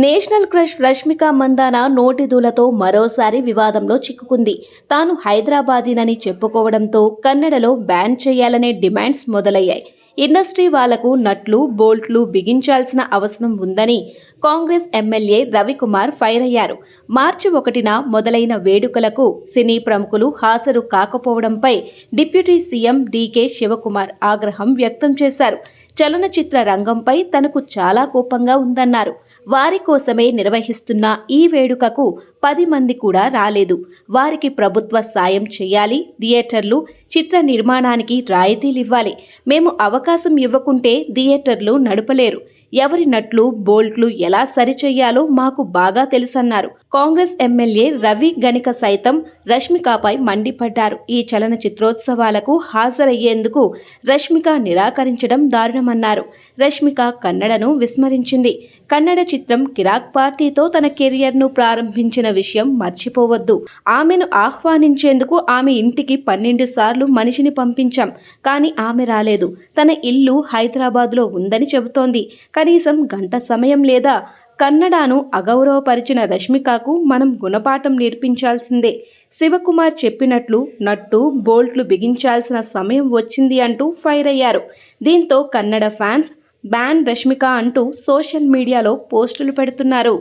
National crush Rashmika Mandanna నోటి దూలతో మరోసారి వివాదంలో చిక్కుకుంది. తాను హైదరాబాదీనని చెప్పుకోవడంతో కన్నడలో బ్యాన్ చేయాలనే డిమాండ్స్ మొదలయ్యాయి. ఇండస్ట్రీ వాళ్లకు నట్లు బోల్ట్లు బిగించాల్సిన అవసరం ఉందని కాంగ్రెస్ ఎమ్మెల్యే రవికుమార్ ఫైర్ అయ్యారు. మార్చి 1న మొదలైన వేడుకలకు సినీ ప్రముఖులు హాజరు కాకపోవడంపై డిప్యూటీ సీఎం డీకే శివకుమార్ ఆగ్రహం వ్యక్తం చేశారు. చలనచిత్ర రంగంపై తనకు చాలా కోపంగా ఉందన్నారు. వారి కోసమే నిర్వహిస్తున్న ఈ వేడుకకు 10 మంది కూడా రాలేదు. వారికి ప్రభుత్వ సాయం చేయాలి. థియేటర్లు చిత్ర నిర్మాణానికి రాయితీలివ్వాలి. మేము అవకాశం ఇవ్వకుంటే థియేటర్లు నడపలేరు. ఎవరి నట్లు బోల్ట్లు ఎలా సరిచెయ్యాలో మాకు బాగా తెలుసన్నారు. కాంగ్రెస్ ఎమ్మెల్యే రవి గణిక సైతం రష్మికపై మండిపడ్డారు. ఈ చలనచిత్రోత్సవాలకు హాజరయ్యేందుకు రష్మిక నిరాకరించడం దారుణమన్నారు. రష్మిక కన్నడను విస్మరించింది. కన్నడ చిత్రం కిరాక్ పార్టీతో తన కెరియర్ను ప్రారంభించిన విషయం మర్చిపోవద్దు. ఆమెను ఆహ్వానించేందుకు ఆమె ఇంటికి 12 సార్లు మనిషిని పంపించాం. కానీ ఆమె రాలేదు. తన ఇల్లు హైదరాబాద్లో ఉందని చెబుతోంది. కనీసం గంట సమయం లేదా? కన్నడను అగౌరవపరిచిన రష్మికకు మనం గుణపాఠం నేర్పించాల్సిందే. శివకుమార్ చెప్పినట్లు నట్టు బోల్ట్లు బిగించాల్సిన సమయం వచ్చింది అంటూ ఫైర్ అయ్యారు. దీంతో కన్నడ ఫ్యాన్స్ బ్యాన్ రష్మిక అంటూ సోషల్ మీడియాలో పోస్టులు పెడుతున్నారు.